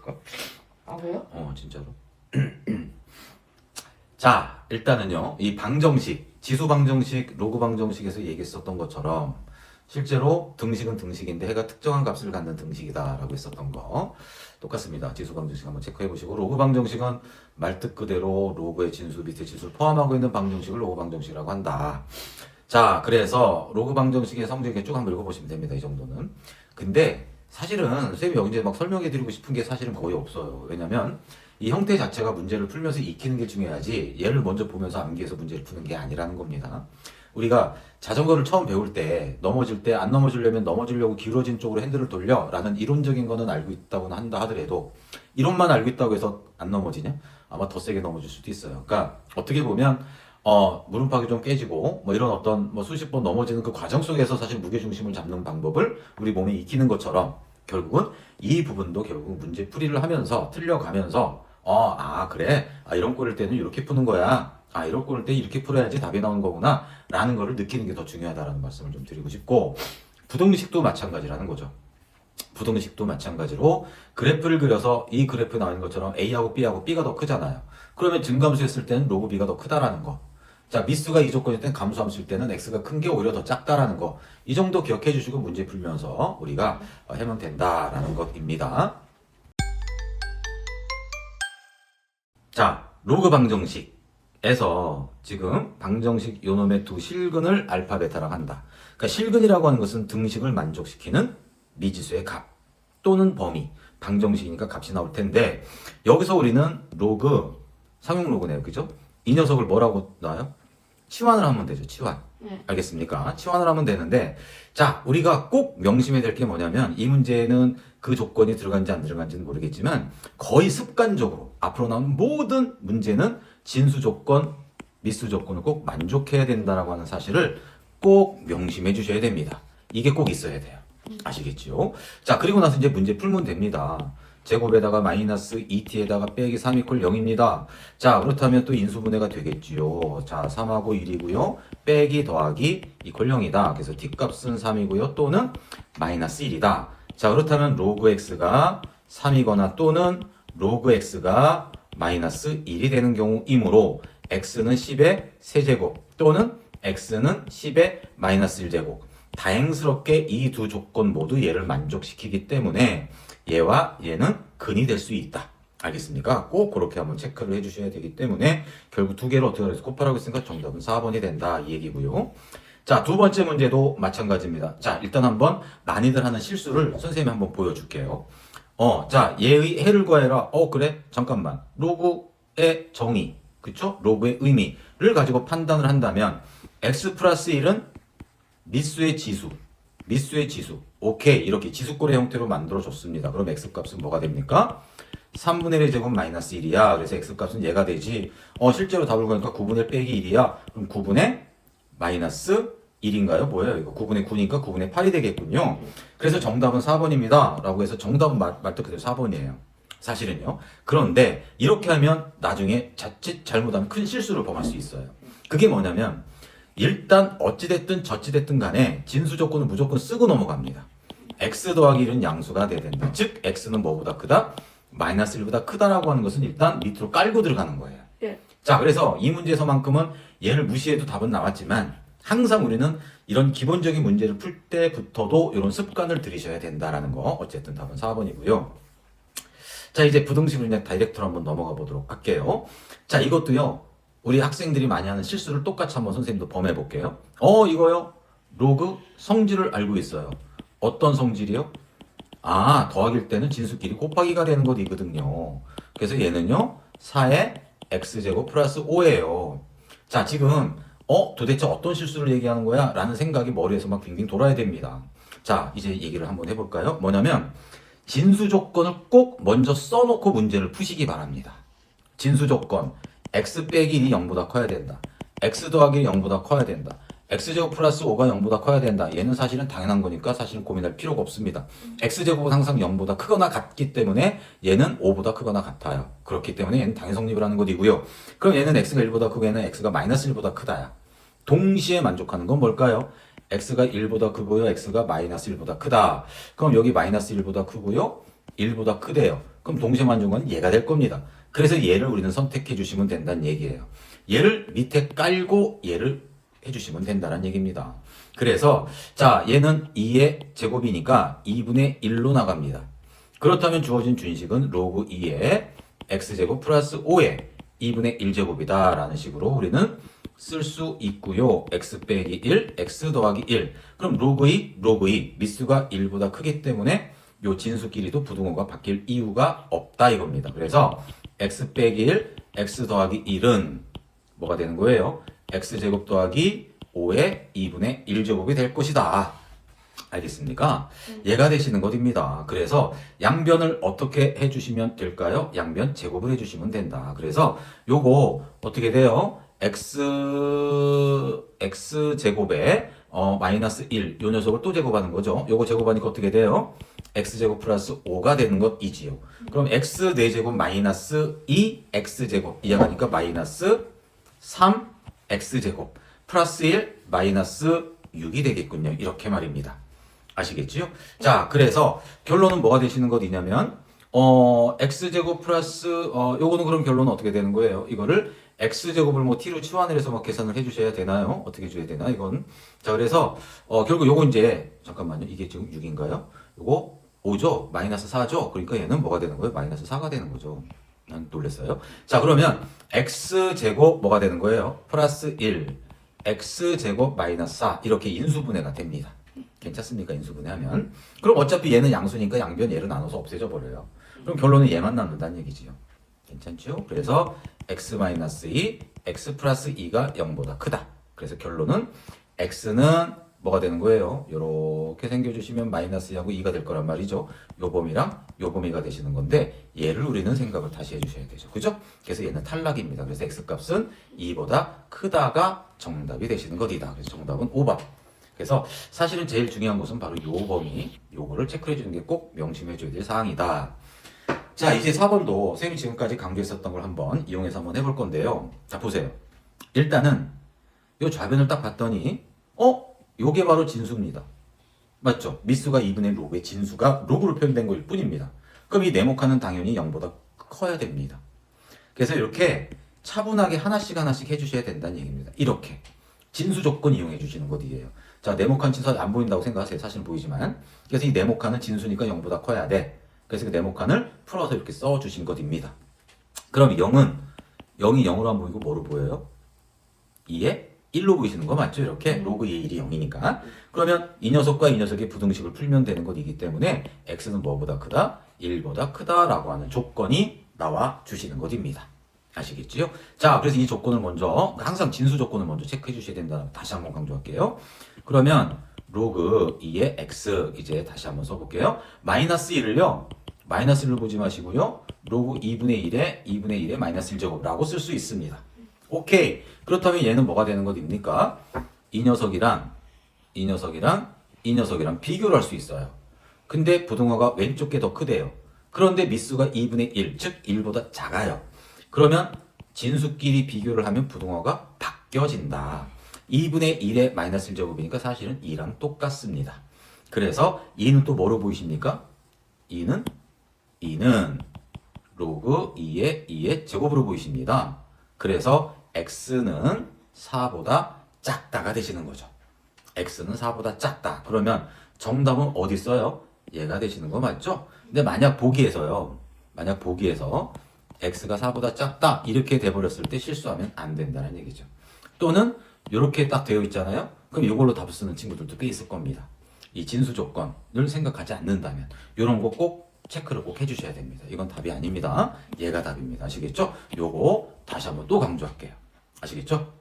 있을까? 아 그래요? 진짜로. 자, 일단은요, 이 방정식, 지수 방정식, 로그 방정식에서 얘기했었던 것처럼 실제로 등식은 등식인데 해가 특정한 값을 갖는 등식이다라고 했었던 거 똑같습니다. 지수 방정식 한번 체크해 보시고, 로그 방정식은 말뜻 그대로 로그의 진수 밑에 진수를 포함하고 있는 방정식을 로그 방정식이라고 한다. 자, 그래서 로그 방정식의 성질을 쭉 한번 읽어보시면 됩니다. 이 정도는. 근데 사실은 선생님이 여기 이제 막 설명해 드리고 싶은 게 사실은 거의 없어요. 왜냐면 이 형태 자체가 문제를 풀면서 익히는 게 중요하지 얘를 먼저 보면서 암기해서 문제를 푸는 게 아니라는 겁니다. 우리가 자전거를 처음 배울 때 넘어질 때 안 넘어지려면 넘어지려고 기울어진 쪽으로 핸들을 돌려 라는 이론적인 거는 알고 있다고 한다 하더라도 이론만 알고 있다고 해서 안 넘어지냐? 아마 더 세게 넘어질 수도 있어요. 그러니까 어떻게 보면 무릎팍이 좀 깨지고 뭐 이런 어떤 뭐 수십 번 넘어지는 그 과정 속에서 사실 무게중심을 잡는 방법을 우리 몸에 익히는 것처럼 결국은 이 부분도 결국 문제 풀이를 하면서 틀려가면서 그래. 이런 꼴일 때는 이렇게 푸는 거야. 이런 꼴일 때 이렇게 풀어야지 답이 나오는 거구나. 라는 거를 느끼는 게 더 중요하다라는 말씀을 좀 드리고 싶고, 부등식도 마찬가지라는 거죠. 부등식도 마찬가지로 그래프를 그려서 이 그래프 나오는 것처럼 A하고 B하고 B가 더 크잖아요. 그러면 증감수 했을 때는 로그 B가 더 크다라는 거. 자, 미수가 이 조건일 땐 감수함수일 때는 X가 큰 게 오히려 더 작다라는 거. 이 정도 기억해 주시고 문제 풀면서 우리가 하면 된다라는 것입니다. 자, 로그 방정식에서 지금 방정식 요놈의 두 실근을 알파, 베타라고 한다. 그러니까 실근이라고 하는 것은 등식을 만족시키는 미지수의 값 또는 범위. 방정식이니까 값이 나올 텐데 여기서 우리는 로그, 상용 로그네요. 그죠? 이 녀석을 뭐라고 놔요? 치환을 하면 되죠. 치환. 알겠습니까? 치환을 하면 되는데 자, 우리가 꼭 명심해야 될 게 뭐냐면 이 문제는 그 조건이 들어간지 안 들어간지는 모르겠지만 거의 습관적으로 앞으로 나오는 모든 문제는 진수 조건, 미수 조건을 꼭 만족해야 된다라고 하는 사실을 꼭 명심해 주셔야 됩니다. 이게 꼭 있어야 돼요. 아시겠죠? 자, 그리고 나서 이제 문제 풀면 됩니다. 제곱에다가 마이너스 2t에다가 빼기 3 이퀄 0입니다. 자, 그렇다면 또 인수분해가 되겠지요. 자, 3하고 1이고요. 빼기 더하기 이퀄 0이다. 그래서 t값은 3이고요. 또는 마이너스 1이다. 자, 그렇다면 로그 x가 3이거나 또는 로그 x가 마이너스 1이 되는 경우이므로 x는 10의 세제곱 또는 x는 10의 마이너스 1제곱. 다행스럽게 이 두 조건 모두 얘를 만족시키기 때문에 얘와 얘는 근이 될 수 있다. 알겠습니까? 꼭 그렇게 한번 체크를 해주셔야 되기 때문에 결국 두 개를 어떻게 해서 곱하라고 했으니까 정답은 4번이 된다. 이 얘기고요. 자, 두 번째 문제도 마찬가지입니다. 자, 일단 한번 많이들 하는 실수를 선생님이 한번 보여줄게요. 자, 얘의 해를 구해라. 그래? 잠깐만. 로그의 정의, 그쵸? 로그의 의미를 가지고 판단을 한다면 x 플러스 1은 미수의 지수. 오케이. 이렇게 지수꼴의 형태로 만들어줬습니다. 그럼 x값은 뭐가 됩니까? 3분의 1의 제곱 마이너스 1이야. 그래서 x값은 얘가 되지. 실제로 답을 구하니까 9분의 1 빼기 1이야. 그럼 9분의 마이너스 1인가요? 뭐예요? 이거 9분의 9니까 9분의 8이 되겠군요. 그래서 정답은 4번입니다. 라고 해서 정답은 말뜻 그대로 4번이에요. 사실은요. 그런데 이렇게 하면 나중에 자칫 잘못하면 큰 실수를 범할 수 있어요. 그게 뭐냐면 일단 어찌됐든 저찌됐든 간에 진수 조건은 무조건 쓰고 넘어갑니다. x 더하기 1은 양수가 돼야 된다. 즉 x는 뭐보다 크다? 마이너스 1보다 크다라고 하는 것은 일단 밑으로 깔고 들어가는 거예요. 예. 자, 그래서 이 문제에서만큼은 얘를 무시해도 답은 나왔지만 항상 우리는 이런 기본적인 문제를 풀 때부터도 이런 습관을 들이셔야 된다라는 거. 어쨌든 답은 4번이고요. 자, 이제 부등식을 그냥 다이렉트로 한번 넘어가 보도록 할게요. 자, 이것도요. 우리 학생들이 많이 하는 실수를 똑같이 한번 선생님도 범해 볼게요. 이거요. 로그 성질을 알고 있어요. 어떤 성질이요? 더하기일 때는 진수끼리 곱하기가 되는 것이거든요. 그래서 얘는요. 4의 x제곱 플러스 5예요. 자, 지금 도대체 어떤 실수를 얘기하는 거야? 라는 생각이 머리에서 막 빙빙 돌아야 됩니다. 자, 이제 얘기를 한번 해볼까요? 뭐냐면 진수 조건을 꼭 먼저 써놓고 문제를 푸시기 바랍니다. 진수 조건 x 빼기 1이 0보다 커야 된다. x 더하기 0보다 커야 된다. x제곱 플러스 5가 0보다 커야 된다. 얘는 사실은 당연한 거니까 사실은 고민할 필요가 없습니다. x제곱은 항상 0보다 크거나 같기 때문에 얘는 5보다 크거나 같아요. 그렇기 때문에 얘는 당연 성립을 하는 것이고요. 그럼 얘는 x가 1보다 크고 얘는 x가 마이너스 1보다 크다야. 동시에 만족하는 건 뭘까요? x가 1보다 크고요. x가 마이너스 1보다 크다. 그럼 여기 마이너스 1보다 크고요. 1보다 크대요. 그럼 동시에 만족한 건 얘가 될 겁니다. 그래서 얘를 우리는 선택해 주시면 된다는 얘기예요. 얘를 밑에 깔고 얘를 해주시면 된다는 얘기입니다. 그래서 자 얘는 2의 제곱이니까 2분의 1로 나갑니다. 그렇다면 주어진 준식은 로그 2의 x제곱 플러스 5의 2분의 1제곱이다 라는 식으로 우리는 쓸 수 있고요. x 빼기 1, x 더하기 1. 그럼 로그 2, 로그 2 미수가 1보다 크기 때문에 요 진수끼리도 부등호가 바뀔 이유가 없다 이겁니다. 그래서 x 빼기 1, x 더하기 1은 뭐가 되는 거예요? x제곱 더하기 5의 2분의 1제곱이 될 것이다. 알겠습니까? 얘가 되시는 것입니다. 그래서 양변을 어떻게 해주시면 될까요? 양변 제곱을 해주시면 된다. 그래서 요거 어떻게 돼요? x제곱에 마이너스 1, 요 녀석을 또 제곱하는 거죠. 요거 제곱하니까 어떻게 돼요? x제곱 플러스 5가 되는 것이지요. 그럼 x 4제곱 마이너스 2 x제곱 이해가니까 마이너스 3 x제곱 플러스 1 마이너스 6이 되겠군요. 이렇게 말입니다. 아시겠지요? 자, 그래서 결론은 뭐가 되시는 것이냐면 x제곱 플러스 요거는 그럼 결론은 어떻게 되는 거예요? 이거를 x제곱을 뭐 t로 치환을 해서 막 계산을 해주셔야 되나요? 어떻게 해줘야 되나 이건? 자, 그래서 결국 요거 이제 잠깐만요. 이게 지금 6인가요? 요거 5죠? 마이너스 4죠? 그러니까 얘는 뭐가 되는 거예요? 마이너스 4가 되는 거죠. 난 놀랬어요. 자, 그러면 x제곱 뭐가 되는 거예요? 플러스 1 x제곱 마이너스 4 이렇게 인수분해가 됩니다. 괜찮습니까? 인수분해하면. 그럼 어차피 얘는 양수니까 양변 얘를 나눠서 없애져 버려요. 그럼 결론은 얘만 남는다는 얘기지요. 괜찮죠? 그래서 x-2, x 플러스 2가 0보다 크다. 그래서 결론은 x는 뭐가 되는 거예요? 요렇게 생겨주시면 마이너스하고 2가 될 거란 말이죠. 요 범위랑 요 범위가 되시는 건데 얘를 우리는 생각을 다시 해주셔야 되죠. 그죠? 그래서 얘는 탈락입니다. 그래서 x값은 2보다 크다가 정답이 되시는 것이다. 그래서 정답은 5번. 그래서 사실은 제일 중요한 것은 바로 요 범위, 요거를 체크해 주는 게 꼭 명심해 줘야 될 사항이다. 자, 이제 4번도 선생님이 지금까지 강조했었던 걸 한번 이용해서 한번 해볼 건데요. 자, 보세요. 일단은 요 좌변을 딱 봤더니 요게 바로 진수입니다. 맞죠? 미수가 2분의 1 로그의 진수가 로그로 표현된 것일 뿐입니다. 그럼 이 네모칸은 당연히 0보다 커야 됩니다. 그래서 이렇게 차분하게 하나씩 하나씩 해주셔야 된다는 얘기입니다. 이렇게 진수 조건 이용해 주시는 것이에요. 자, 네모칸 진수 안 보인다고 생각하세요. 사실은 보이지만. 그래서 이 네모칸은 진수니까 0보다 커야 돼. 그래서 그 네모칸을 풀어서 이렇게 써주신 것입니다. 그럼 0은 0이 0으로 안 보이고 뭐로 보여요? 2에 1로 보이시는 거 맞죠? 이렇게 로그 2의 1이 0이니까. 그러면 이 녀석과 이 녀석의 부등식을 풀면 되는 것이기 때문에 x는 뭐보다 크다? 1보다 크다라고 하는 조건이 나와 주시는 것입니다. 아시겠지요? 자, 그래서 이 조건을 먼저 항상 진수 조건을 먼저 체크해 주셔야 된다. 다시 한번 강조할게요. 그러면 로그 2의 x 이제 다시 한번 써볼게요. 마이너스 1을요. 마이너스 1을 보지 마시고요. 로그 2분의 1의 마이너스 1제곱라고 쓸 수 있습니다. 오케이. 그렇다면 얘는 뭐가 되는 것입니까? 이 녀석이랑 비교를 할 수 있어요. 근데 부등호가 왼쪽 게 더 크대요. 그런데 미수가 2분의 1, 즉 1보다 작아요. 그러면 진수끼리 비교를 하면 부등호가 바뀌어진다. 2분의 1의 마이너스 1제곱이니까 사실은 2랑 똑같습니다. 그래서 2는 또 뭐로 보이십니까? 2는 로그 2의 제곱으로 보이십니다. 그래서 x는 4보다 작다가 되시는 거죠. x는 4보다 작다. 그러면 정답은 어디 있어요? 얘가 되시는 거 맞죠? 근데 만약 보기에서 x가 4보다 작다 이렇게 돼버렸을 때 실수하면 안 된다는 얘기죠. 또는 이렇게 딱 되어 있잖아요. 그럼 이걸로 답을 쓰는 친구들도 꽤 있을 겁니다. 이 진수 조건을 생각하지 않는다면 이런 거 꼭 체크를 꼭 해주셔야 됩니다. 이건 답이 아닙니다. 얘가 답입니다. 아시겠죠? 요거 다시 한번 또 강조할게요. 아시겠죠?